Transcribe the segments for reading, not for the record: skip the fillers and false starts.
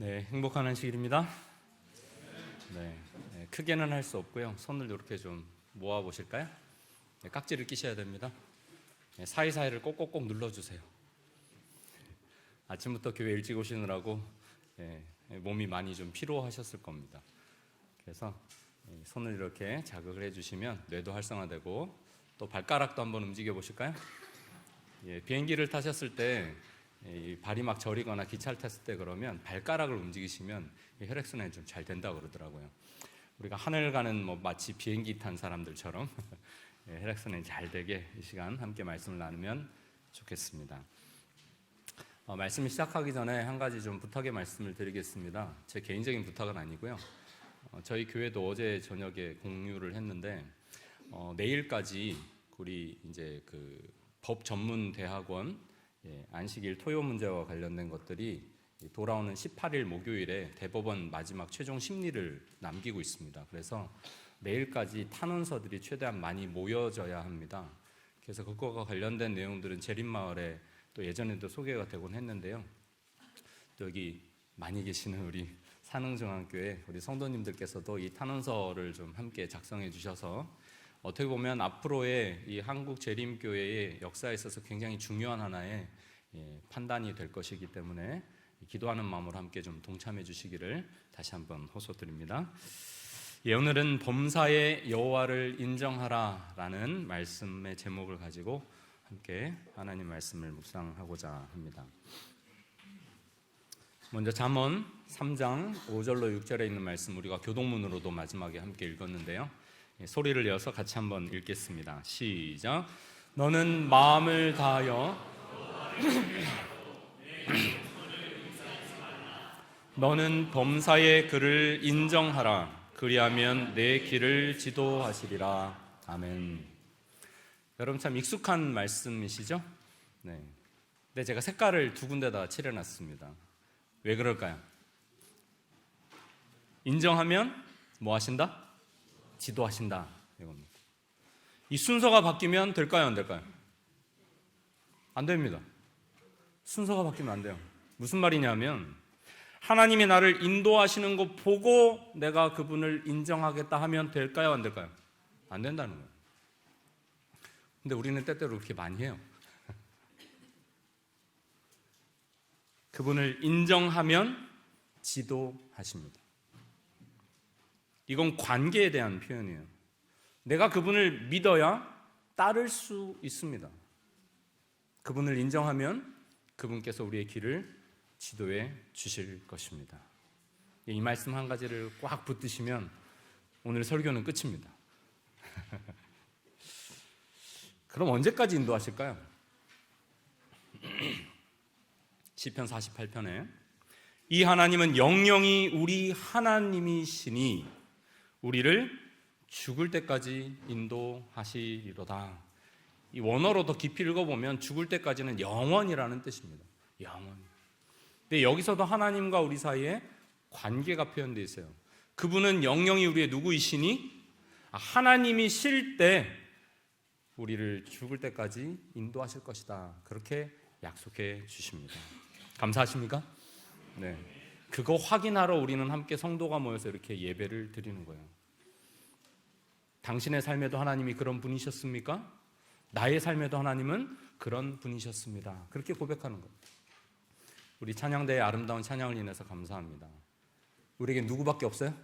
네, 행복한 안식일입니다. 크게는 할 수 없고요. 손을 이렇게 좀 모아 보실까요? 네, 깍지를 끼셔야 됩니다. 네, 사이사이를 꼭꼭꼭 눌러주세요. 아침부터 교회 일찍 오시느라고 몸이 많이 좀 피로하셨을 겁니다. 그래서 손을 이렇게 자극을 해주시면 뇌도 활성화되고 또 발가락도 한번 움직여 보실까요? 비행기를 타셨을 때 발이 막 저리거나 기차를 탔을 때 그러면 발가락을 움직이시면 혈액순환이 좀 잘 된다고 그러더라고요. 우리가 하늘 가는 마치 비행기 탄 사람들처럼 혈액순환이 잘 되게 이 시간 함께 말씀을 나누면 좋겠습니다. 말씀을 시작하기 전에 한 가지 좀 부탁의 말씀을 드리겠습니다. 제 개인적인 부탁은 아니고요. 저희 교회도 어제 저녁에 공유를 했는데 내일까지 우리 이제 그 법 전문 대학원 안식일 토요 문제와 관련된 것들이 돌아오는 18일 목요일에 대법원 마지막 최종 심리를 남기고 있습니다. 그래서 내일까지 탄원서들이 최대한 많이 모여져야 합니다. 그래서 그거와 관련된 내용들은 재림마을에 또 예전에도 소개가 되곤 했는데요. 또 여기 많이 계시는 우리 산흥중앙교회 우리 성도님들께서도 이 탄원서를 좀 함께 작성해 주셔서 어떻게 보면 앞으로의 이 한국 재림교회의 역사에 있어서 굉장히 중요한 하나의 판단이 될 것이기 때문에 기도하는 마음으로 함께 좀 동참해 주시기를 다시 한번 호소드립니다. 오늘은 범사의 여호와를 인정하라라는 말씀의 제목을 가지고 함께 하나님 말씀을 묵상하고자 합니다. 먼저 잠언 3장 5절로 6절에 있는 말씀 우리가 교동문으로도 마지막에 함께 읽었는데요. 소리를 내어서 같이 한번 읽겠습니다. 시작. 너는 마음을 다하여 너는 범사의 그를 인정하라. 그리하면 내 길을 지도하시리라. 아멘. 여러분 참 익숙한 말씀이시죠? 네. 근데 제가 색깔을 두 군데다 칠해놨습니다. 왜 그럴까요? 인정하면 뭐 하신다? 지도하신다 이겁니다. 이 순서가 바뀌면 될까요? 안 될까요? 안 됩니다. 순서가 바뀌면 안 돼요. 무슨 말이냐면 하나님이 나를 인도하시는 거 보고 내가 그분을 인정하겠다 하면 될까요? 안 될까요? 안 된다는 거예요. 근데 우리는 때때로 그렇게 많이 해요. 그분을 인정하면 지도하십니다. 이건 관계에 대한 표현이에요. 내가 그분을 믿어야 따를 수 있습니다. 그분을 인정하면 그분께서 우리의 길을 지도해 주실 것입니다. 이 말씀 한 가지를 꽉 붙드시면 오늘 설교는 끝입니다. 그럼 언제까지 인도하실까요? 시편 48편에 이 하나님은 영영이 우리 하나님이시니 우리를 죽을 때까지 인도하시리로다. 이 원어로 더 깊이 읽어보면 죽을 때까지는 영원이라는 뜻입니다. 영원. 근데 여기서도 하나님과 우리 사이에 관계가 표현되어 있어요. 그분은 영영이 우리의 누구이시니 하나님이실 때 우리를 죽을 때까지 인도하실 것이다. 그렇게 약속해 주십니다. 감사하십니까? 네. 그거 확인하러 우리는 함께 성도가 모여서 이렇게 예배를 드리는 거예요. 당신의 삶에도 하나님이 그런 분이셨습니까? 나의 삶에도 하나님은 그런 분이셨습니다. 그렇게 고백하는 겁니다. 우리 찬양대의 아름다운 찬양을 인해서 감사합니다. 우리에게 누구밖에 없어요?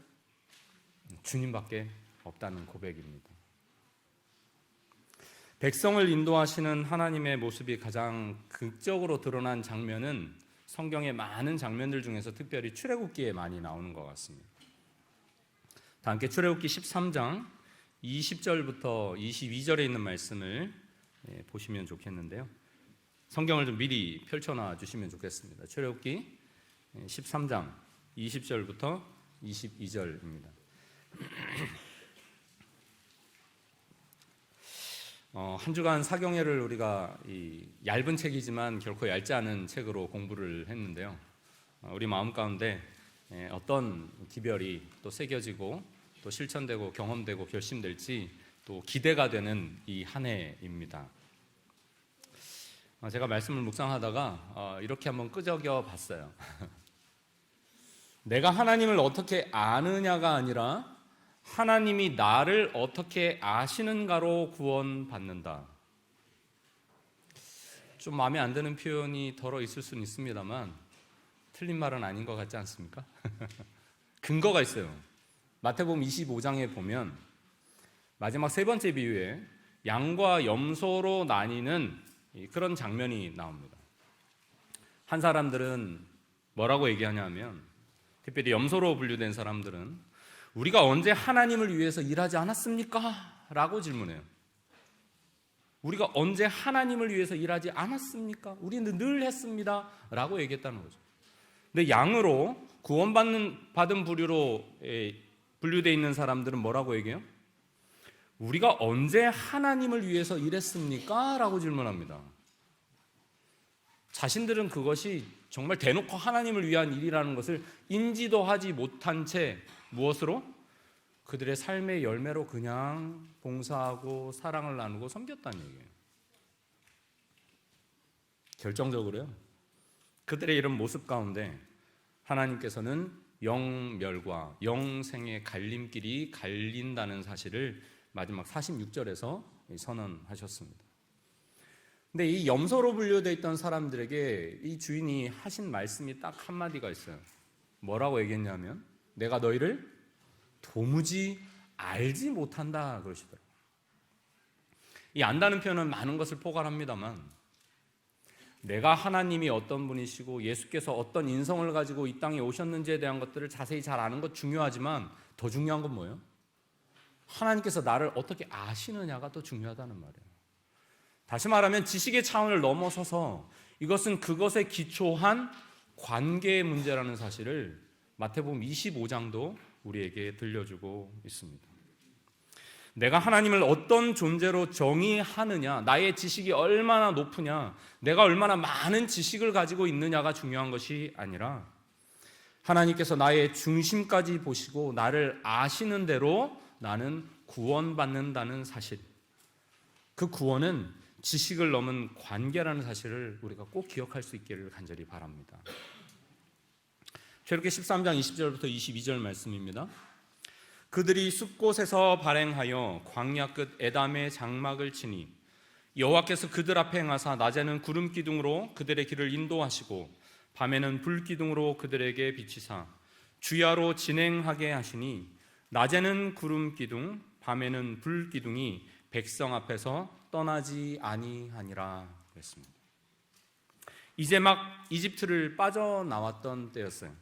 주님밖에 없다는 고백입니다. 백성을 인도하시는 하나님의 모습이 가장 극적으로 드러난 장면은 성경의 많은 장면들 중에서 특별히 출애굽기에 많이 나오는 것 같습니다. 다 함께 출애굽기 13장 20절부터 22절에 있는 말씀을 보시면 좋겠는데요. 성경을 좀 미리 펼쳐놔 주시면 좋겠습니다. 출애굽기 13장 20절부터 22절입니다. 한 주간 사경회를 우리가 이 얇은 책이지만 결코 얇지 않은 책으로 공부를 했는데요. 우리 마음 가운데 어떤 기별이 또 새겨지고 또 실천되고 경험되고 결심될지 또 기대가 되는 이 한 해입니다. 제가 말씀을 묵상하다가 이렇게 한번 끄적여 봤어요. 내가 하나님을 어떻게 아느냐가 아니라 하나님이 나를 어떻게 아시는가로 구원받는다. 좀 마음에 안 드는 표현이 덜어 있을 수는 있습니다만 틀린 말은 아닌 것 같지 않습니까? 근거가 있어요. 마태복음 25장에 보면 마지막 세 번째 비유에 양과 염소로 나뉘는 그런 장면이 나옵니다. 한 사람들은 뭐라고 얘기하냐면, 특별히 염소로 분류된 사람들은 우리가 언제 하나님을 위해서 일하지 않았습니까? 라고 질문해요. 우리가 언제 하나님을 위해서 일하지 않았습니까? 우리는 늘 했습니다 라고 얘기했다는 거죠. 근데 양으로 받은 부류로 분류되어 있는 사람들은 뭐라고 얘기해요? 우리가 언제 하나님을 위해서 일했습니까? 라고 질문합니다. 자신들은 그것이 정말 대놓고 하나님을 위한 일이라는 것을 인지도 하지 못한 채 무엇으로? 그들의 삶의 열매로 그냥 봉사하고 사랑을 나누고 섬겼다는 얘기예요. 결정적으로요, 그들의 이런 모습 가운데 하나님께서는 영멸과 영생의 갈림길이 갈린다는 사실을 마지막 46절에서 선언하셨습니다. 근데 이 염소로 분류되어 있던 사람들에게 이 주인이 하신 말씀이 딱 한마디가 있어요. 뭐라고 얘기했냐면, 내가 너희를 도무지 알지 못한다 그러시더라고요. 이 안다는 표현은 많은 것을 포괄합니다만, 내가 하나님이 어떤 분이시고 예수께서 어떤 인성을 가지고 이 땅에 오셨는지에 대한 것들을 자세히 잘 아는 것 중요하지만, 더 중요한 건 뭐예요? 하나님께서 나를 어떻게 아시느냐가 더 중요하다는 말이에요. 다시 말하면 지식의 차원을 넘어서서 이것은 그것에 기초한 관계의 문제라는 사실을 마태복음 25장도 우리에게 들려주고 있습니다. 내가 하나님을 어떤 존재로 정의하느냐, 나의 지식이 얼마나 높으냐, 내가 얼마나 많은 지식을 가지고 있느냐가 중요한 것이 아니라 하나님께서 나의 중심까지 보시고 나를 아시는 대로 나는 구원받는다는 사실, 그 구원은 지식을 넘은 관계라는 사실을 우리가 꼭 기억할 수 있기를 간절히 바랍니다. 출애굽기 13장 20절부터 22절 말씀입니다. 그들이 숲곳에서 발행하여 광야 끝 에담의 장막을 치니 여호와께서 그들 앞에 행하사 낮에는 구름 기둥으로 그들의 길을 인도하시고 밤에는 불 기둥으로 그들에게 비치사 주야로 진행하게 하시니 낮에는 구름 기둥 밤에는 불 기둥이 백성 앞에서 떠나지 아니하니라 그랬습니다. 이제 막 이집트를 빠져나왔던 때였어요.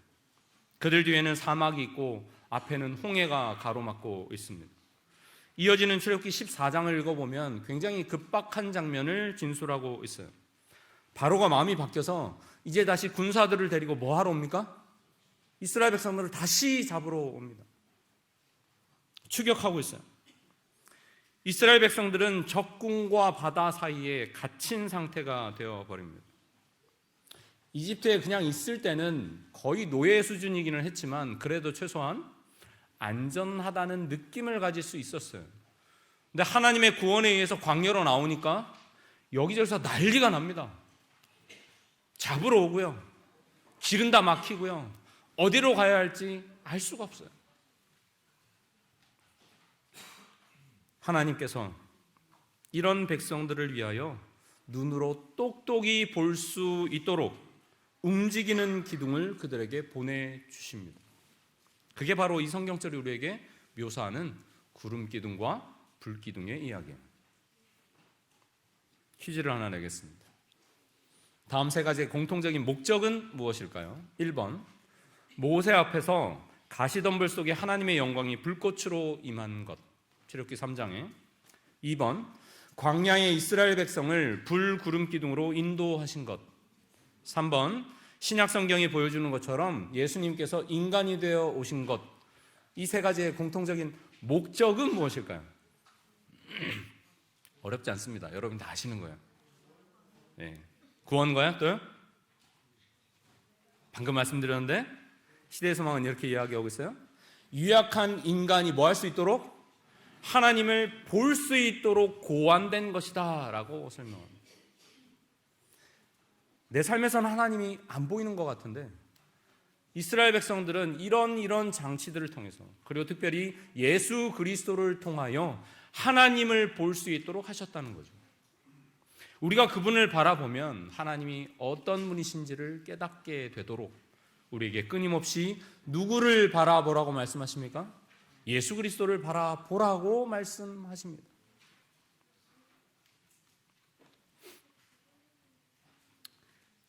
그들 뒤에는 사막이 있고 앞에는 홍해가 가로막고 있습니다. 이어지는 출애굽기 14장을 읽어보면 굉장히 급박한 장면을 진술하고 있어요. 바로가 마음이 바뀌어서 이제 다시 군사들을 데리고 뭐 하러 옵니까? 이스라엘 백성들을 다시 잡으러 옵니다. 추격하고 있어요. 이스라엘 백성들은 적군과 바다 사이에 갇힌 상태가 되어버립니다. 이집트에 그냥 있을 때는 거의 노예 수준이기는 했지만 그래도 최소한 안전하다는 느낌을 가질 수 있었어요. 근데 하나님의 구원에 의해서 광야로 나오니까 여기저기서 난리가 납니다. 잡으러 오고요, 길은 다 막히고요, 어디로 가야 할지 알 수가 없어요. 하나님께서 이런 백성들을 위하여 눈으로 똑똑히 볼 수 있도록 움직이는 기둥을 그들에게 보내주십니다. 그게 바로 이 성경절이 우리에게 묘사하는 구름 기둥과 불 기둥의 이야기예요. 퀴즈를 하나 내겠습니다. 다음 세 가지의 공통적인 목적은 무엇일까요? 1번, 모세 앞에서 가시덤불 속에 하나님의 영광이 불꽃으로 임한 것, 출애굽기 3장에. 2번, 광야의 이스라엘 백성을 불 구름 기둥으로 인도하신 것. 3번, 신약 성경이 보여주는 것처럼 예수님께서 인간이 되어 오신 것. 이 세 가지의 공통적인 목적은 무엇일까요? 어렵지 않습니다. 여러분 다 아시는 거예요. 네. 구원과요? 또요? 방금 말씀드렸는데 시대의 소망은 이렇게 이야기하고 있어요. 유약한 인간이 뭐 할 수 있도록? 하나님을 볼 수 있도록 고안된 것이다 라고 설명합니다. 내 삶에서는 하나님이 안 보이는 것 같은데 이스라엘 백성들은 이런 장치들을 통해서, 그리고 특별히 예수 그리스도를 통하여 하나님을 볼 수 있도록 하셨다는 거죠. 우리가 그분을 바라보면 하나님이 어떤 분이신지를 깨닫게 되도록 우리에게 끊임없이 누구를 바라보라고 말씀하십니까? 예수 그리스도를 바라보라고 말씀하십니다.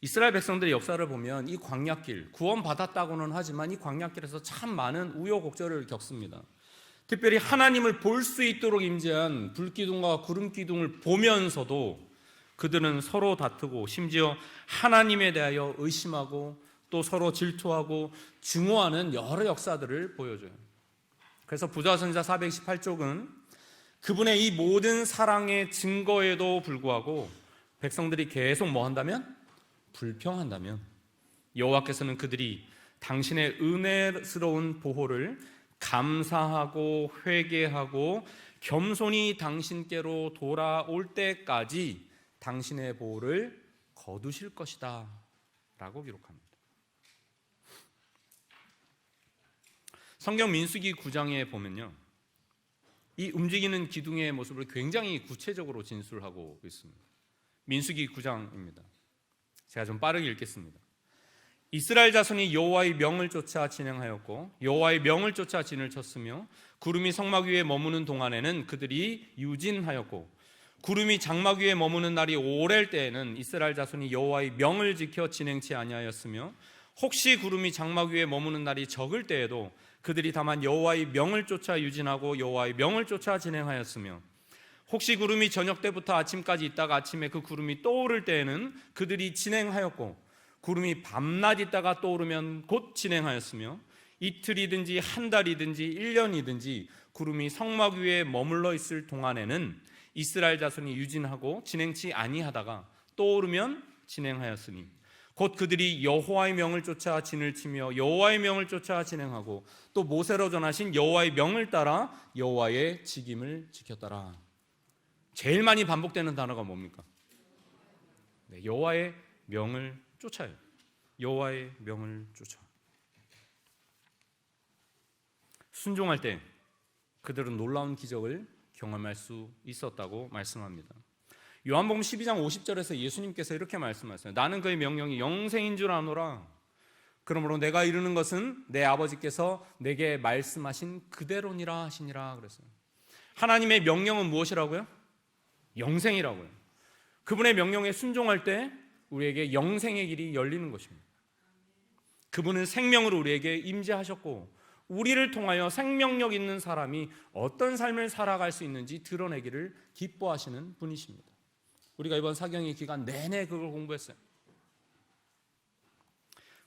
이스라엘 백성들의 역사를 보면 이 광야길, 구원받았다고는 하지만 이 광야길에서 참 많은 우여곡절을 겪습니다. 특별히 하나님을 볼 수 있도록 임재한 불기둥과 구름기둥을 보면서도 그들은 서로 다투고 심지어 하나님에 대하여 의심하고 또 서로 질투하고 증오하는 여러 역사들을 보여줘요. 그래서 부자선지자 428쪽은 그분의 이 모든 사랑의 증거에도 불구하고 백성들이 계속 뭐 한다면? 불평한다면 여호와께서는 그들이 당신의 은혜스러운 보호를 감사하고 회개하고 겸손히 당신께로 돌아올 때까지 당신의 보호를 거두실 것이다 라고 기록합니다. 성경 민수기 9장에 보면요, 이 움직이는 기둥의 모습을 굉장히 구체적으로 진술하고 있습니다. 민수기 9장입니다. 제가 좀 빠르게 읽겠습니다. 이스라엘 자손이 여호와의 명을 쫓아 진행하였고 여호와의 명을 쫓아 진을 쳤으며 구름이 성막 위에 머무는 동안에는 그들이 유진하였고 구름이 장막 위에 머무는 날이 오랠 때에는 이스라엘 자손이 여호와의 명을 지켜 진행치 아니하였으며 혹시 구름이 장막 위에 머무는 날이 적을 때에도 그들이 다만 여호와의 명을 쫓아 유진하고 여호와의 명을 쫓아 진행하였으며 혹시 구름이 저녁 때부터 아침까지 있다가 아침에 그 구름이 떠오를 때에는 그들이 진행하였고 구름이 밤낮 있다가 떠오르면 곧 진행하였으며 이틀이든지 한 달이든지 1년이든지 구름이 성막 위에 머물러 있을 동안에는 이스라엘 자손이 유진하고 진행치 아니하다가 떠오르면 진행하였으니 곧 그들이 여호와의 명을 쫓아 진을 치며 여호와의 명을 쫓아 진행하고 또 모세로 전하신 여호와의 명을 따라 여호와의 직임을 지켰더라. 제일 많이 반복되는 단어가 뭡니까? 네, 여호와의 명을 쫓아요. 여호와의 명을 쫓아. 순종할 때 그들은 놀라운 기적을 경험할 수 있었다고 말씀합니다. 요한복음 12장 50절에서 예수님께서 이렇게 말씀하셨어요. 나는 그의 명령이 영생인 줄 아노라. 그러므로 내가 이루는 것은 내 아버지께서 내게 말씀하신 그대로니라 하시니라 그랬어요. 하나님의 명령은 무엇이라고요? 영생이라고요. 그분의 명령에 순종할 때 우리에게 영생의 길이 열리는 것입니다. 그분은 생명으로 우리에게 임재하셨고 우리를 통하여 생명력 있는 사람이 어떤 삶을 살아갈 수 있는지 드러내기를 기뻐하시는 분이십니다. 우리가 이번 사경의 기간 내내 그걸 공부했어요.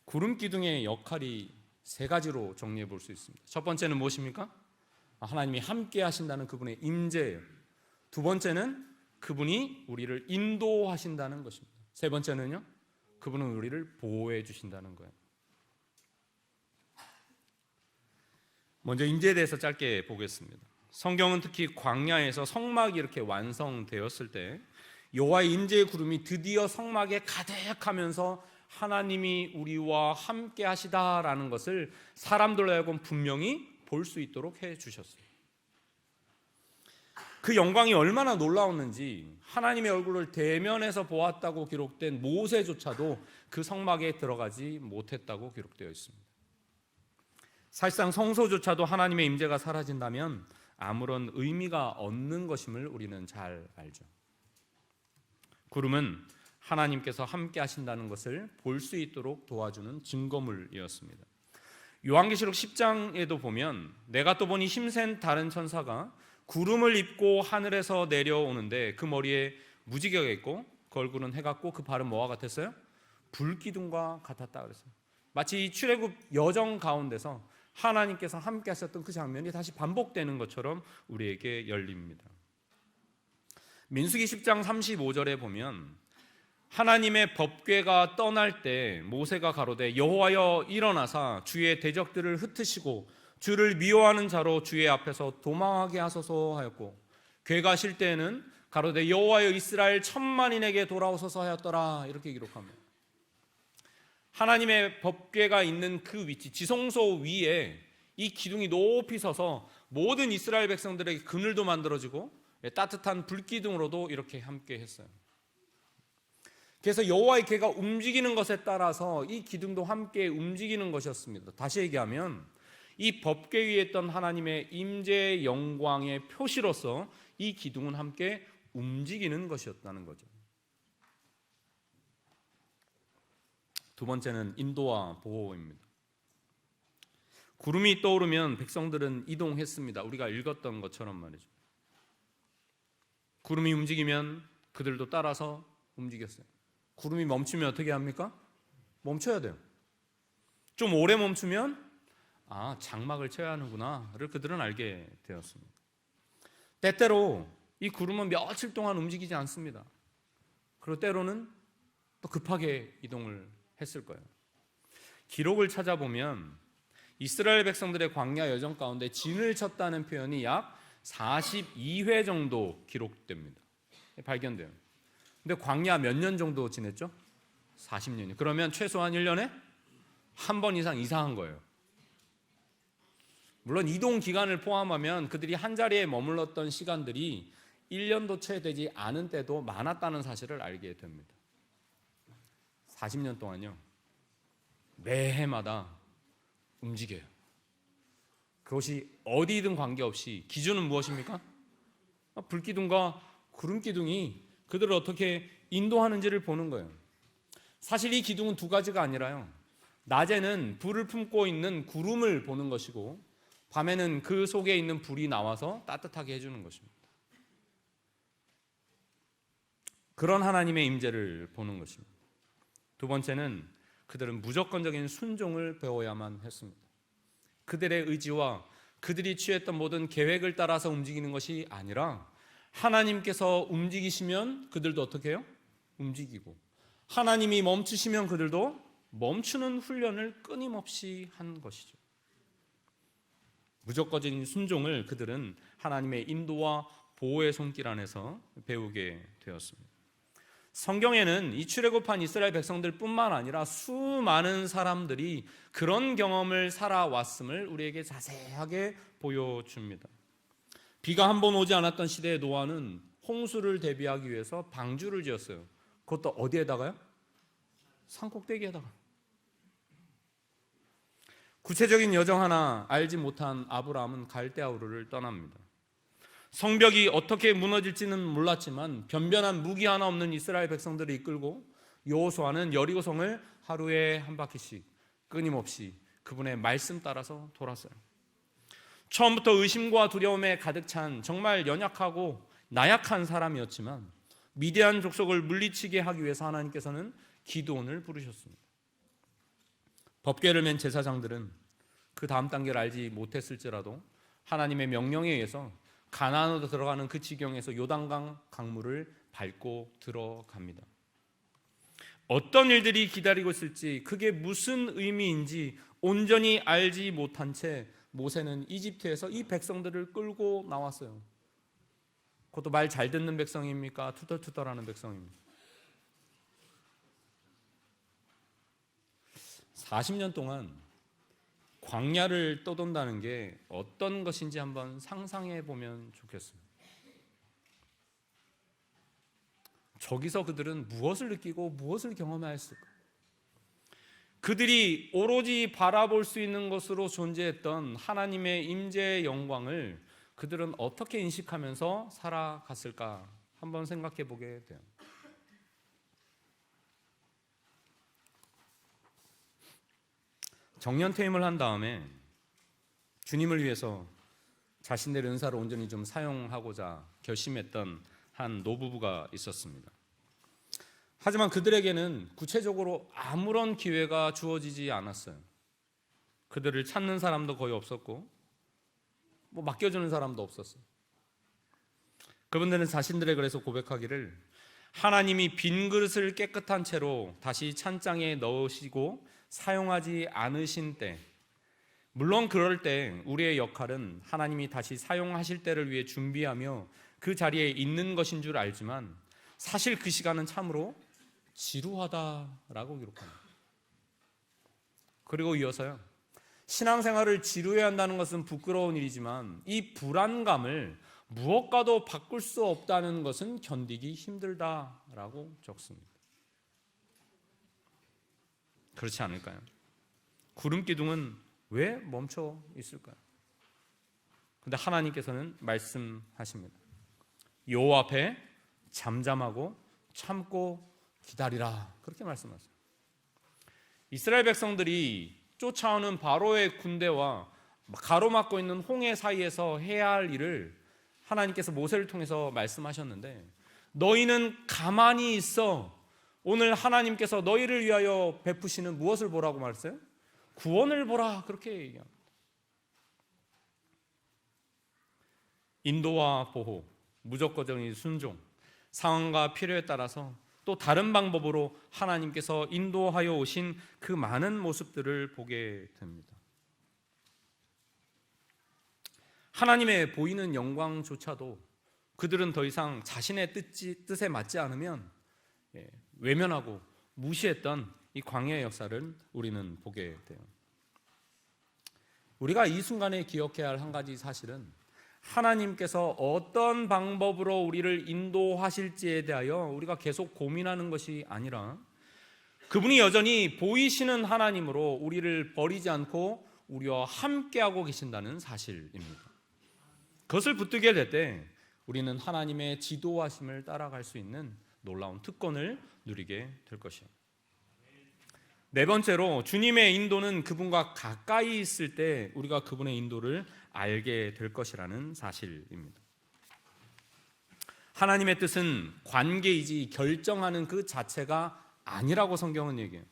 구름기둥의 역할이 세 가지로 정리해 볼 수 있습니다. 첫 번째는 무엇입니까? 하나님이 함께 하신다는 그분의 임재예요. 두 번째는 그분이 우리를 인도하신다는 것입니다. 세 번째는요, 그분은 우리를 보호해 주신다는 거예요. 먼저 임재에 대해서 짧게 보겠습니다. 성경은 특히 광야에서 성막이 이렇게 완성되었을 때 여호와의 임재의 구름이 드디어 성막에 가득하면서 하나님이 우리와 함께 하시다라는 것을 사람들로 하여금 분명히 볼 수 있도록 해 주셨어요. 그 영광이 얼마나 놀라웠는지 하나님의 얼굴을 대면해서 보았다고 기록된 모세조차도 그 성막에 들어가지 못했다고 기록되어 있습니다. 사실상 성소조차도 하나님의 임재가 사라진다면 아무런 의미가 없는 것임을 우리는 잘 알죠. 구름은 하나님께서 함께 하신다는 것을 볼 수 있도록 도와주는 증거물이었습니다. 요한계시록 10장에도 보면 내가 또 보니 힘센 다른 천사가 구름을 입고 하늘에서 내려오는데 그 머리에 무지개가 있고 그 얼굴은 해 같고 그 발은 뭐와 같았어요? 불기둥과 같았다 그랬어요. 마치 이 출애굽 여정 가운데서 하나님께서 함께 하셨던 그 장면이 다시 반복되는 것처럼 우리에게 열립니다. 민수기 10장 35절에 보면 하나님의 법궤가 떠날 때 모세가 가로되 여호와여 일어나사 주의 대적들을 흩으시고 주를 미워하는 자로 주의 앞에서 도망하게 하소서 하였고 궤가 실 때에는 가로되 여호와여 이스라엘 10,000만인에게 돌아오소서 하였더라 이렇게 기록합니다. 하나님의 법궤가 있는 그 위치, 지성소 위에 이 기둥이 높이 서서 모든 이스라엘 백성들에게 그늘도 만들어지고 따뜻한 불기둥으로도 이렇게 함께 했어요. 그래서 여호와의 궤가 움직이는 것에 따라서 이 기둥도 함께 움직이는 것이었습니다. 다시 얘기하면 이 법궤 위에 있던 하나님의 임재의 영광의 표시로서 이 기둥은 함께 움직이는 것이었다는 거죠. 두 번째는 인도와 보호입니다. 구름이 떠오르면 백성들은 이동했습니다. 우리가 읽었던 것처럼 말이죠. 구름이 움직이면 그들도 따라서 움직였어요. 구름이 멈추면 어떻게 합니까? 멈춰야 돼요. 좀 오래 멈추면 장막을 쳐야 하는구나를 그들은 알게 되었습니다. 때때로 이 구름은 며칠 동안 움직이지 않습니다. 그리고 때로는 또 급하게 이동을 했을 거예요. 기록을 찾아보면 이스라엘 백성들의 광야 여정 가운데 진을 쳤다는 표현이 약 42회 정도 기록됩니다. 발견돼요. 근데 광야 몇 년 정도 지냈죠? 40년이요. 그러면 최소한 1년에 한 번 이상 이상한 거예요. 물론 이동 기간을 포함하면 그들이 한 자리에 머물렀던 시간들이 1년도 채 되지 않은 때도 많았다는 사실을 알게 됩니다. 40년 동안요. 매해마다 움직여요. 그것이 어디든 관계없이 기준은 무엇입니까? 불기둥과 구름기둥이 그들을 어떻게 인도하는지를 보는 거예요. 사실 이 기둥은 두 가지가 아니라요. 낮에는 불을 품고 있는 구름을 보는 것이고 밤에는 그 속에 있는 불이 나와서 따뜻하게 해주는 것입니다. 그런 하나님의 임재를 보는 것입니다. 두 번째는 그들은 무조건적인 순종을 배워야만 했습니다. 그들의 의지와 그들이 취했던 모든 계획을 따라서 움직이는 것이 아니라 하나님께서 움직이시면 그들도 어떻게 해요? 움직이고 하나님이 멈추시면 그들도 멈추는 훈련을 끊임없이 한 것이죠. 무조건적인 순종을 그들은 하나님의 인도와 보호의 손길 안에서 배우게 되었습니다. 성경에는 이 출애굽한 이스라엘 백성들뿐만 아니라 수많은 사람들이 그런 경험을 살아왔음을 우리에게 자세하게 보여줍니다. 비가 한 번 오지 않았던 시대의 노아는 홍수를 대비하기 위해서 방주를 지었어요. 그것도 어디에다가요? 산꼭대기에다가. 구체적인 여정 하나 알지 못한 아브라함은 갈대아우르를 떠납니다. 성벽이 어떻게 무너질지는 몰랐지만 변변한 무기 하나 없는 이스라엘 백성들을 이끌고 여호수아는 여리고성을 하루에 한 바퀴씩 끊임없이 그분의 말씀 따라서 돌았어요. 처음부터 의심과 두려움에 가득 찬 정말 연약하고 나약한 사람이었지만 미디안 족속을 물리치게 하기 위해서 하나님께서는 기드온을 부르셨습니다. 법궤를 맨 제사장들은 그 다음 단계를 알지 못했을지라도 하나님의 명령에 의해서 가나안으로 들어가는 그 지경에서 요단강 강물을 밟고 들어갑니다. 어떤 일들이 기다리고 있을지 그게 무슨 의미인지 온전히 알지 못한 채 모세는 이집트에서 이 백성들을 끌고 나왔어요. 그것도 말 잘 듣는 백성입니까? 투덜투덜하는 백성입니까? 40년 동안 광야를 떠돈다는 게 어떤 것인지 한번 상상해 보면 좋겠습니다. 저기서 그들은 무엇을 느끼고 무엇을 경험하였을까? 그들이 오로지 바라볼 수 있는 것으로 존재했던 하나님의 임재의 영광을 그들은 어떻게 인식하면서 살아갔을까? 한번 생각해 보게 돼요. 정년퇴임을 한 다음에 주님을 위해서 자신들의 은사를 온전히 좀 사용하고자 결심했던 한 노부부가 있었습니다. 하지만 그들에게는 구체적으로 아무런 기회가 주어지지 않았어요. 그들을 찾는 사람도 거의 없었고 맡겨주는 사람도 없었어요. 그분들은 자신들의 그래서 고백하기를 하나님이 빈 그릇을 깨끗한 채로 다시 찬장에 넣으시고 사용하지 않으신 때, 물론 그럴 때 우리의 역할은 하나님이 다시 사용하실 때를 위해 준비하며 그 자리에 있는 것인 줄 알지만 사실 그 시간은 참으로 지루하다라고 기록합니다. 그리고 이어서요. 신앙생활을 지루해 한다는 것은 부끄러운 일이지만 이 불안감을 무엇과도 바꿀 수 없다는 것은 견디기 힘들다라고 적습니다. 그렇지 않을까요? 구름 기둥은 왜 멈춰 있을까요? 근데 하나님께서는 말씀하십니다. 여호와 앞에 잠잠하고 참고 기다리라. 그렇게 말씀하세요. 이스라엘 백성들이 쫓아오는 바로의 군대와 가로막고 있는 홍해 사이에서 해야 할 일을 하나님께서 모세를 통해서 말씀하셨는데, 너희는 가만히 있어. 오늘 하나님께서 너희를 위하여 베푸시는 무엇을 보라고 말했어요? 구원을 보라. 그렇게 얘기합니다. 인도와 보호, 무조건적인 순종, 상황과 필요에 따라서 또 다른 방법으로 하나님께서 인도하여 오신 그 많은 모습들을 보게 됩니다. 하나님의 보이는 영광조차도 그들은 더 이상 자신의 뜻에 맞지 않으면 외면하고 무시했던 이 광야의 역사를 우리는 보게 돼요. 우리가 이 순간에 기억해야 할 한 가지 사실은, 하나님께서 어떤 방법으로 우리를 인도하실지에 대하여 우리가 계속 고민하는 것이 아니라, 그분이 여전히 보이시는 하나님으로 우리를 버리지 않고 우리와 함께하고 계신다는 사실입니다. 그것을 붙들게 될 때 우리는 하나님의 지도하심을 따라갈 수 있는 놀라운 특권을 누리게 될 것이에요. 네 번째로, 주님의 인도는 그분과 가까이 있을 때 우리가 그분의 인도를 알게 될 것이라는 사실입니다. 하나님의 뜻은 관계이지 결정하는 그 자체가 아니라고 성경은 얘기해요.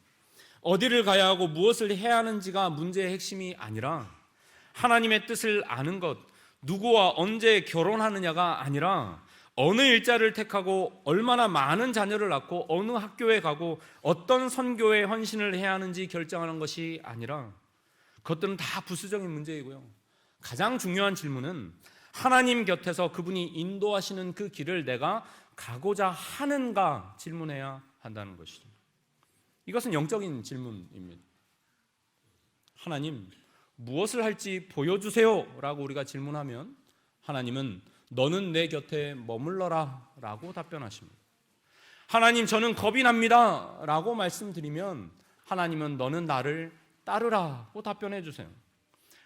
어디를 가야 하고 무엇을 해야 하는지가 문제의 핵심이 아니라, 하나님의 뜻을 아는 것, 누구와 언제 결혼하느냐가 아니라, 어느 일자를 택하고 얼마나 많은 자녀를 낳고 어느 학교에 가고 어떤 선교에 헌신을 해야 하는지 결정하는 것이 아니라, 그것들은 다 부수적인 문제이고요. 가장 중요한 질문은 하나님 곁에서 그분이 인도하시는 그 길을 내가 가고자 하는가 질문해야 한다는 것이죠. 이것은 영적인 질문입니다. 하나님, 무엇을 할지 보여주세요 라고 우리가 질문하면 하나님은 너는 내 곁에 머물러라 라고 답변하십니다. 하나님, 저는 겁이 납니다 라고 말씀드리면 하나님은 너는 나를 따르라고 답변해 주세요.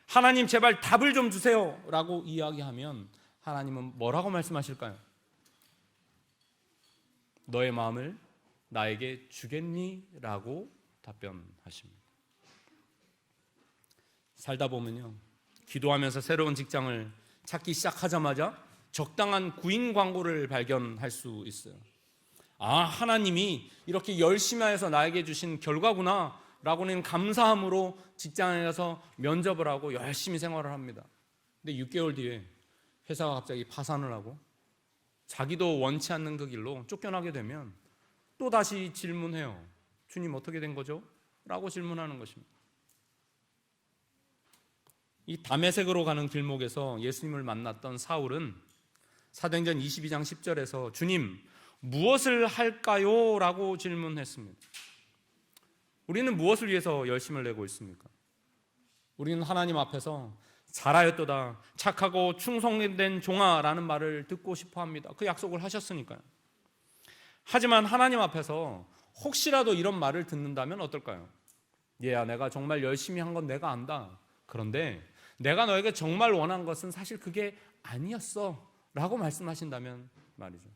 하나님, 제발 답을 좀 주세요 라고 이야기하면 하나님은 뭐라고 말씀하실까요? 너의 마음을 나에게 주겠니? 라고 답변하십니다. 살다 보면요, 기도하면서 새로운 직장을 찾기 시작하자마자 적당한 구인 광고를 발견할 수 있어요. 아, 하나님이 이렇게 열심히 해서 나에게 주신 결과구나 라고는 감사함으로 직장에 가서 면접을 하고 열심히 생활을 합니다. 근데 6개월 뒤에 회사가 갑자기 파산을 하고 자기도 원치 않는 그 길로 쫓겨나게 되면 또 다시 질문해요. 주님, 어떻게 된 거죠? 라고 질문하는 것입니다. 이 다메섹으로 가는 길목에서 예수님을 만났던 사울은 사도행전 22장 10절에서 주님, 무엇을 할까요? 라고 질문했습니다. 우리는 무엇을 위해서 열심을 내고 있습니까? 우리는 하나님 앞에서 잘하였도다, 착하고 충성된 종아라는 말을 듣고 싶어 합니다. 그 약속을 하셨으니까요. 하지만 하나님 앞에서 혹시라도 이런 말을 듣는다면 어떨까요? 얘야, 내가 정말 열심히 한 건 내가 안다. 그런데 내가 너에게 정말 원한 것은 사실 그게 아니었어 라고 말씀하신다면 말이죠.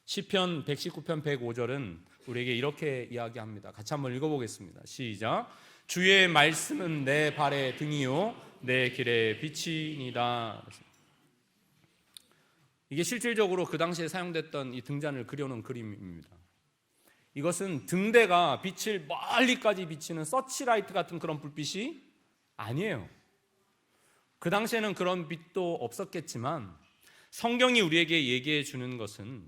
시편 119편 105절은 우리에게 이렇게 이야기합니다. 같이 한번 읽어보겠습니다. 시작. 주의 말씀은 내 발의 등이요 내 길의 빛이니이다. 이게 실질적으로 그 당시에 사용됐던 이 등잔을 그려놓은 그림입니다. 이것은 등대가 빛을 멀리까지 비치는 서치라이트 같은 그런 불빛이 아니에요. 그 당시에는 그런 빛도 없었겠지만 성경이 우리에게 얘기해 주는 것은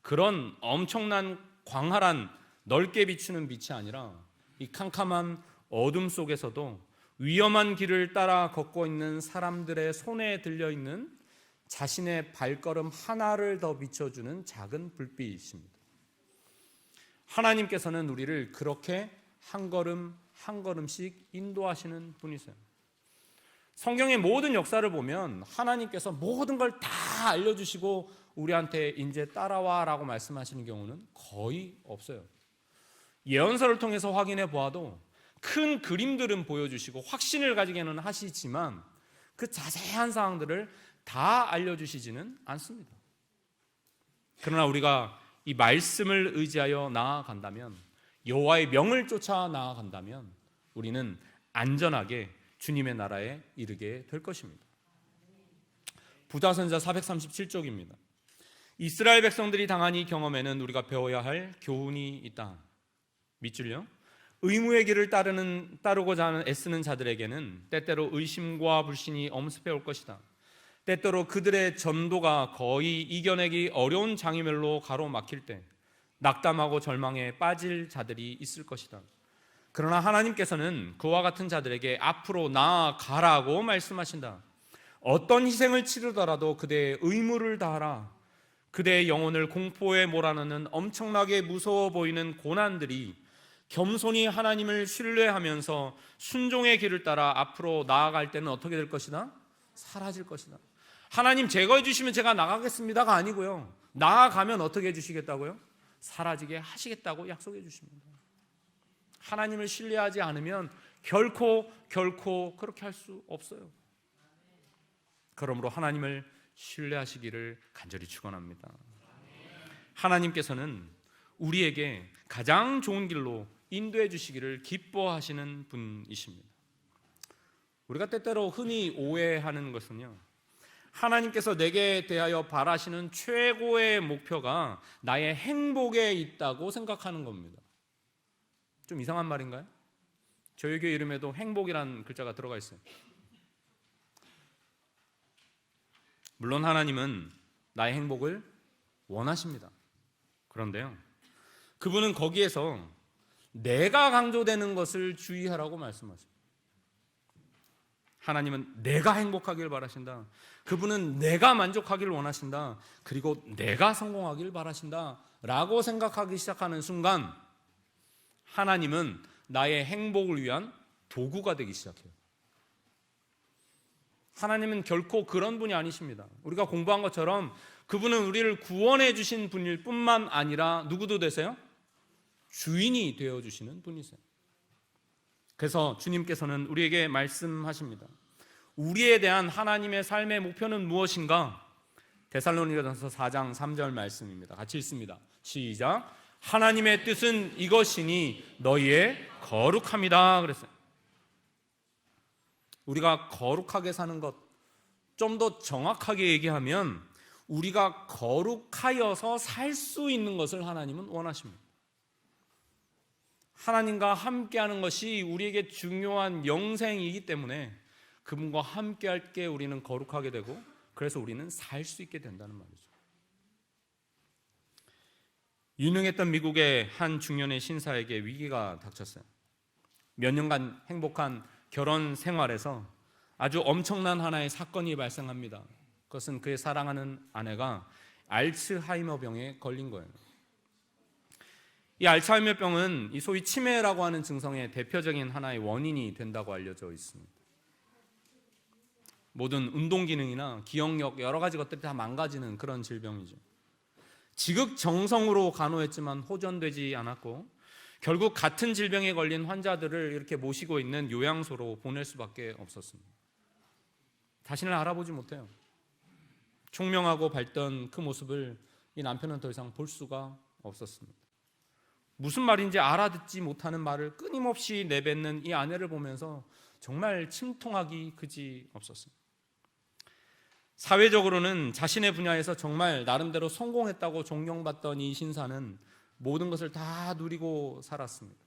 그런 엄청난 광활한 넓게 비추는 빛이 아니라 이 캄캄한 어둠 속에서도 위험한 길을 따라 걷고 있는 사람들의 손에 들려있는 자신의 발걸음 하나를 더 비춰주는 작은 불빛입니다. 하나님께서는 우리를 그렇게 한 걸음 한 걸음씩 인도하시는 분이세요. 성경의 모든 역사를 보면 하나님께서 모든 걸 다 알려주시고 우리한테 이제 따라와라고 말씀하시는 경우는 거의 없어요. 예언서를 통해서 확인해 보아도 큰 그림들은 보여주시고 확신을 가지게는 하시지만 그 자세한 사항들을 다 알려주시지는 않습니다. 그러나 우리가 이 말씀을 의지하여 나아간다면, 여호와의 명을 쫓아 나아간다면 우리는 안전하게 주님의 나라에 이르게 될 것입니다. 부다선자 437쪽입니다. 이스라엘 백성들이 당한 이 경험에는 우리가 배워야 할 교훈이 있다. 밑줄요. 의무의 길을 따르고자 하는 애쓰는 자들에게는 때때로 의심과 불신이 엄습해 올 것이다. 때때로 그들의 전도가 거의 이겨내기 어려운 장애물로 가로막힐 때 낙담하고 절망에 빠질 자들이 있을 것이다. 그러나 하나님께서는 그와 같은 자들에게 앞으로 나아가라고 말씀하신다. 어떤 희생을 치르더라도 그대의 의무를 다하라. 그대의 영혼을 공포에 몰아넣는 엄청나게 무서워 보이는 고난들이 겸손히 하나님을 신뢰하면서 순종의 길을 따라 앞으로 나아갈 때는 어떻게 될 것이다? 사라질 것이다. 하나님 제거해 주시면 제가 나가겠습니다가 아니고요, 나아가면 어떻게 해주시겠다고요? 사라지게 하시겠다고 약속해 주십니다. 하나님을 신뢰하지 않으면 결코 그렇게 할 수 없어요. 그러므로 하나님을 신뢰하시기를 간절히 축원합니다. 하나님께서는 우리에게 가장 좋은 길로 인도해 주시기를 기뻐하시는 분이십니다. 우리가 때때로 흔히 오해하는 것은요, 하나님께서 내게 대하여 바라시는 최고의 목표가 나의 행복에 있다고 생각하는 겁니다. 좀 이상한 말인가요? 저희 교회 이름에도 행복이라는 글자가 들어가 있어요. 물론 하나님은 나의 행복을 원하십니다. 그런데요, 그분은 거기에서 내가 강조되는 것을 주의하라고 말씀하십니다. 하나님은 내가 행복하길 바라신다. 그분은 내가 만족하길 원하신다. 그리고 내가 성공하길 바라신다 라고 생각하기 시작하는 순간 하나님은 나의 행복을 위한 도구가 되기 시작해요. 하나님은 결코 그런 분이 아니십니다. 우리가 공부한 것처럼 그분은 우리를 구원해 주신 분일 뿐만 아니라 누구도 되세요? 주인이 되어주시는 분이세요. 그래서 주님께서는 우리에게 말씀하십니다. 우리에 대한 하나님의 삶의 목표는 무엇인가? 데살로니가전서 4장 3절 말씀입니다. 같이 읽습니다. 시작. 하나님의 뜻은 이것이니 너희의 거룩함이다 그랬어요. 우리가 거룩하게 사는 것, 좀 더 정확하게 얘기하면 우리가 거룩하여서 살 수 있는 것을 하나님은 원하십니다. 하나님과 함께하는 것이 우리에게 중요한 영생이기 때문에 그분과 함께할 때 우리는 거룩하게 되고, 그래서 우리는 살 수 있게 된다는 말이죠. 유능했던 미국의 한 중년의 신사에게 위기가 닥쳤어요. 몇 년간 행복한 결혼 생활에서 아주 엄청난 하나의 사건이 발생합니다. 그것은 그의 사랑하는 아내가 알츠하이머병에 걸린 거예요. 이 알츠하이머병은 이 소위 치매라고 하는 증상의 대표적인 하나의 원인이 된다고 알려져 있습니다. 모든 운동 기능이나 기억력 여러 가지 것들이 다 망가지는 그런 질병이죠. 지극정성으로 간호했지만 호전되지 않았고 결국 같은 질병에 걸린 환자들을 이렇게 모시고 있는 요양소로 보낼 수밖에 없었습니다. 자신을 알아보지 못해요. 총명하고 밝던 그 모습을 이 남편은 더 이상 볼 수가 없었습니다. 무슨 말인지 알아듣지 못하는 말을 끊임없이 내뱉는 이 아내를 보면서 정말 침통하기 그지 없었습니다. 사회적으로는 자신의 분야에서 정말 나름대로 성공했다고 존경받던 이 신사는 모든 것을 다 누리고 살았습니다.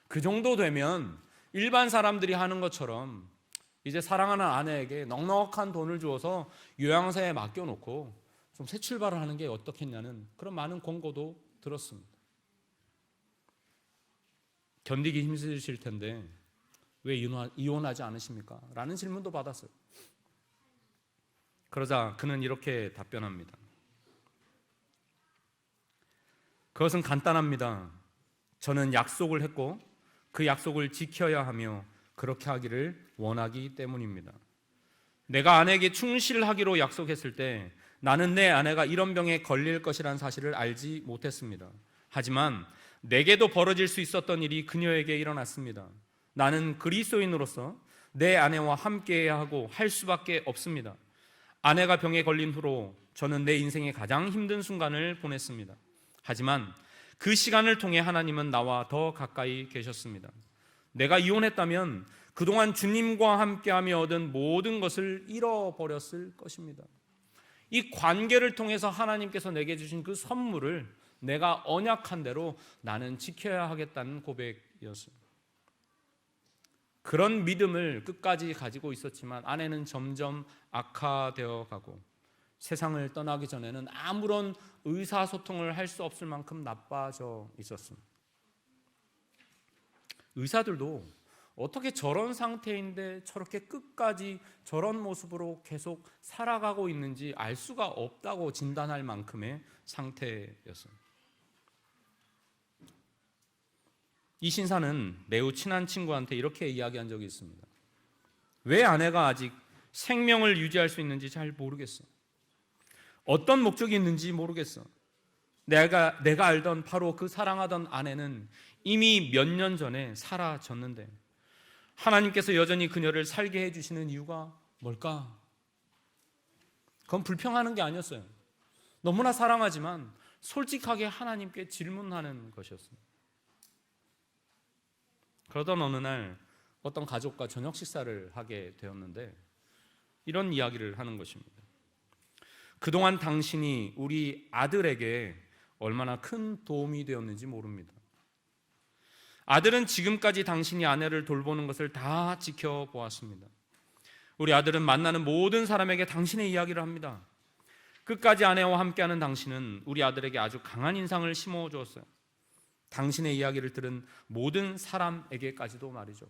그 정도 되면 일반 사람들이 하는 것처럼 이제 사랑하는 아내에게 넉넉한 돈을 주어서 요양사에 맡겨놓고 좀 새 출발을 하는 게 어떻겠냐는 그런 많은 권고도 들었습니다. 견디기 힘드실 텐데 왜 이혼하지 않으십니까? 라는 질문도 받았어요. 그러자 그는 이렇게 답변합니다. 그것은 간단합니다. 저는 약속을 했고 그 약속을 지켜야 하며 그렇게 하기를 원하기 때문입니다. 내가 아내에게 충실하기로 약속했을 때 나는 내 아내가 이런 병에 걸릴 것이라는 사실을 알지 못했습니다. 하지만 내게도 벌어질 수 있었던 일이 그녀에게 일어났습니다. 나는 그리스도인으로서 내 아내와 함께해야 하고 할 수밖에 없습니다. 아내가 병에 걸린 후로 저는 내 인생의 가장 힘든 순간을 보냈습니다. 하지만 그 시간을 통해 하나님은 나와 더 가까이 계셨습니다. 내가 이혼했다면 그동안 주님과 함께하며 얻은 모든 것을 잃어버렸을 것입니다. 이 관계를 통해서 하나님께서 내게 주신 그 선물을 내가 언약한 대로 나는 지켜야 하겠다는 고백이었습니다. 그런 믿음을 끝까지 가지고 있었지만 아내는 점점 악화되어 가고 세상을 떠나기 전에는 아무런 의사소통을 할 수 없을 만큼 나빠져 있었습니다. 의사들도 어떻게 저런 상태인데 저렇게 끝까지 저런 모습으로 계속 살아가고 있는지 알 수가 없다고 진단할 만큼의 상태였습니다. 이 신사는 매우 친한 친구한테 이렇게 이야기한 적이 있습니다. 왜 아내가 아직 생명을 유지할 수 있는지 잘 모르겠어. 어떤 목적이 있는지 모르겠어. 내가 알던 바로 그 사랑하던 아내는 이미 몇 년 전에 사라졌는데 하나님께서 여전히 그녀를 살게 해주시는 이유가 뭘까? 그건 불평하는 게 아니었어요. 너무나 사랑하지만 솔직하게 하나님께 질문하는 것이었습니다. 그러던 어느 날 어떤 가족과 저녁 식사를 하게 되었는데 이런 이야기를 하는 것입니다. 그동안 당신이 우리 아들에게 얼마나 큰 도움이 되었는지 모릅니다. 아들은 지금까지 당신이 아내를 돌보는 것을 다 지켜보았습니다. 우리 아들은 만나는 모든 사람에게 당신의 이야기를 합니다. 끝까지 아내와 함께하는 당신은 우리 아들에게 아주 강한 인상을 심어주었어요. 당신의 이야기를 들은 모든 사람에게까지도 말이죠.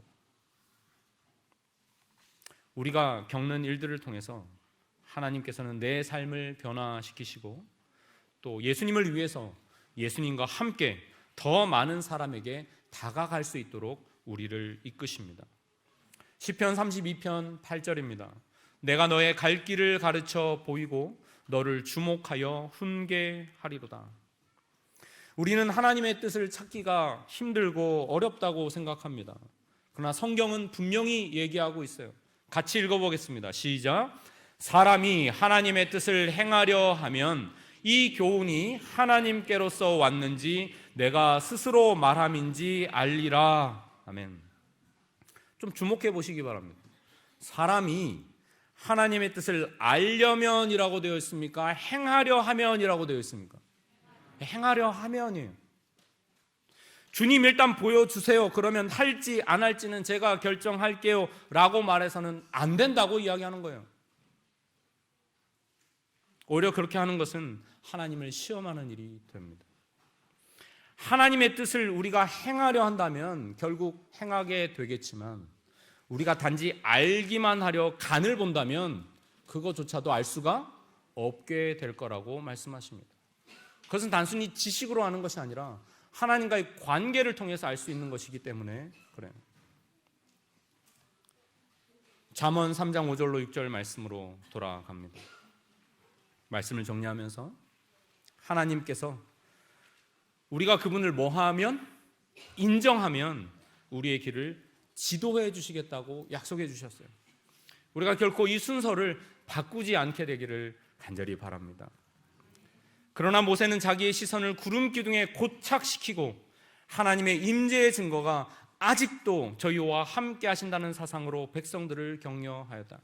우리가 겪는 일들을 통해서 하나님께서는 내 삶을 변화시키시고 또 예수님을 위해서 예수님과 함께 더 많은 사람에게 다가갈 수 있도록 우리를 이끄십니다. 시편 32편 8절입니다. 내가 너의 갈 길을 가르쳐 보이고 너를 주목하여 훈계하리로다. 우리는 하나님의 뜻을 찾기가 힘들고 어렵다고 생각합니다. 그러나 성경은 분명히 얘기하고 있어요. 같이 읽어보겠습니다. 시작. 사람이 하나님의 뜻을 행하려 하면 이 교훈이 하나님께로서 왔는지 내가 스스로 말함인지 알리라. 아멘. 좀 주목해 보시기 바랍니다. 사람이 하나님의 뜻을 알려면이라고 되어 있습니까? 행하려 하면이라고 되어 있습니까? 행하려 하면이에요. 주님 일단 보여주세요. 그러면 할지 안 할지는 제가 결정할게요 라고 말해서는 안 된다고 이야기하는 거예요. 오히려 그렇게 하는 것은 하나님을 시험하는 일이 됩니다. 하나님의 뜻을 우리가 행하려 한다면 결국 행하게 되겠지만 우리가 단지 알기만 하려 간을 본다면 그것조차도 알 수가 없게 될 거라고 말씀하십니다. 그것은 단순히 지식으로 하는 것이 아니라 하나님과의 관계를 통해서 알 수 있는 것이기 때문에 그래요. 잠언 3장 5절로 6절 말씀으로 돌아갑니다. 말씀을 정리하면서 하나님께서 우리가 그분을 뭐하면 인정하면 우리의 길을 지도해 주시겠다고 약속해 주셨어요. 우리가 결코 이 순서를 바꾸지 않게 되기를 간절히 바랍니다. 그러나 모세는 자기의 시선을 구름 기둥에 고착시키고 하나님의 임재의 증거가 아직도 저희와 함께 하신다는 사상으로 백성들을 격려하였다.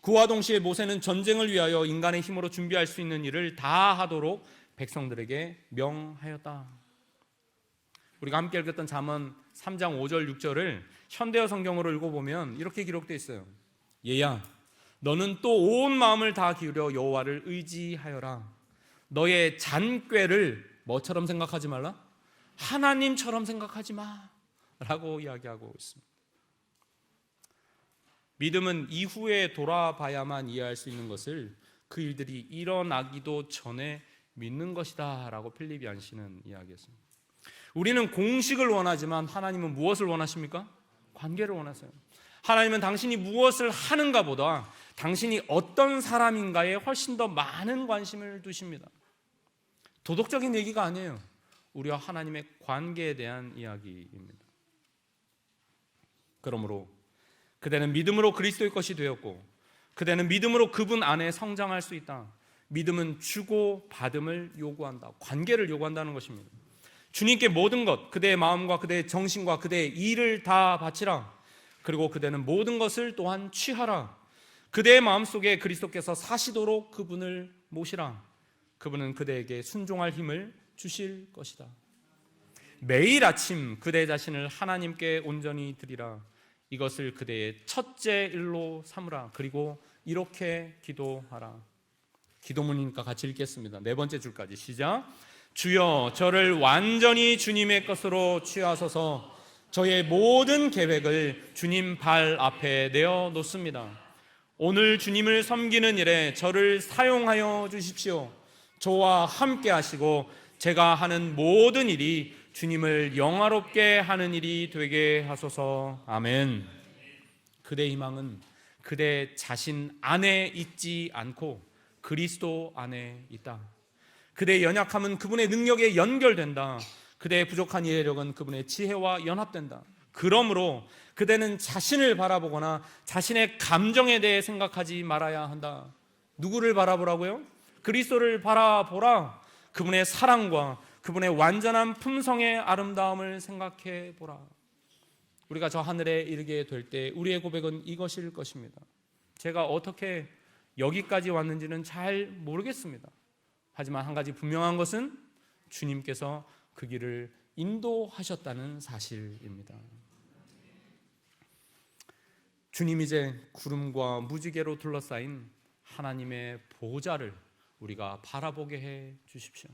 그와 동시에 모세는 전쟁을 위하여 인간의 힘으로 준비할 수 있는 일을 다 하도록 백성들에게 명하였다. 우리가 함께 읽었던 잠언 3장 5절 6절을 현대어 성경으로 읽어보면 이렇게 기록되어 있어요. 얘야, 너는 또 온 마음을 다 기울여 여호와를 의지하여라. 너의 잔꾀를 뭐처럼 생각하지 말라? 하나님처럼 생각하지 마 라고 이야기하고 있습니다. 믿음은 이후에 돌아봐야만 이해할 수 있는 것을 그 일들이 일어나기도 전에 믿는 것이다 라고 필립 얀시는 이야기했습니다. 우리는 공식을 원하지만 하나님은 무엇을 원하십니까? 관계를 원하세요. 하나님은 당신이 무엇을 하는가 보다 당신이 어떤 사람인가에 훨씬 더 많은 관심을 두십니다. 도덕적인 얘기가 아니에요. 우리와 하나님의 관계에 대한 이야기입니다. 그러므로 그대는 믿음으로 그리스도의 것이 되었고 그대는 믿음으로 그분 안에 성장할 수 있다. 믿음은 주고 받음을 요구한다. 관계를 요구한다는 것입니다. 주님께 모든 것, 그대의 마음과 그대의 정신과 그대의 일을 다 바치라. 그리고 그대는 모든 것을 또한 취하라. 그대의 마음속에 그리스도께서 사시도록 그분을 모시라. 그분은 그대에게 순종할 힘을 주실 것이다. 매일 아침 그대 자신을 하나님께 온전히 드리라. 이것을 그대의 첫째 일로 삼으라. 그리고 이렇게 기도하라. 기도문이니까 같이 읽겠습니다. 네 번째 줄까지 시작. 주여 저를 완전히 주님의 것으로 취하소서. 저의 모든 계획을 주님 발 앞에 내어 놓습니다. 오늘 주님을 섬기는 일에 저를 사용하여 주십시오. 저와 함께 하시고 제가 하는 모든 일이 주님을 영화롭게 하는 일이 되게 하소서. 아멘. 그대의 희망은 그대 자신 안에 있지 않고 그리스도 안에 있다. 그대의 연약함은 그분의 능력에 연결된다. 그대의 부족한 이해력은 그분의 지혜와 연합된다. 그러므로 그대는 자신을 바라보거나 자신의 감정에 대해 생각하지 말아야 한다. 누구를 바라보라고요? 그리스도를 바라보라. 그분의 사랑과 그분의 완전한 품성의 아름다움을 생각해 보라. 우리가 저 하늘에 이르게 될 때 우리의 고백은 이것일 것입니다. 제가 어떻게 여기까지 왔는지는 잘 모르겠습니다. 하지만 한 가지 분명한 것은 주님께서 그 길을 인도하셨다는 사실입니다. 주님 이제 구름과 무지개로 둘러싸인 하나님의 보좌를 우리가 바라보게 해 주십시오.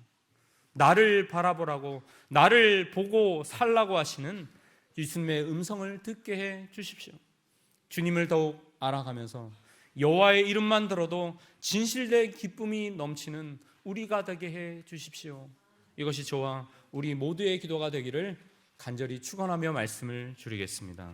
나를 바라보라고, 나를 보고 살라고 하시는 예수님의 음성을 듣게 해 주십시오. 주님을 더욱 알아가면서 여호와의 이름만 들어도 진실된 기쁨이 넘치는 우리가 되게 해 주십시오. 이것이 저와 우리 모두의 기도가 되기를 간절히 축원하며 말씀을 드리겠습니다.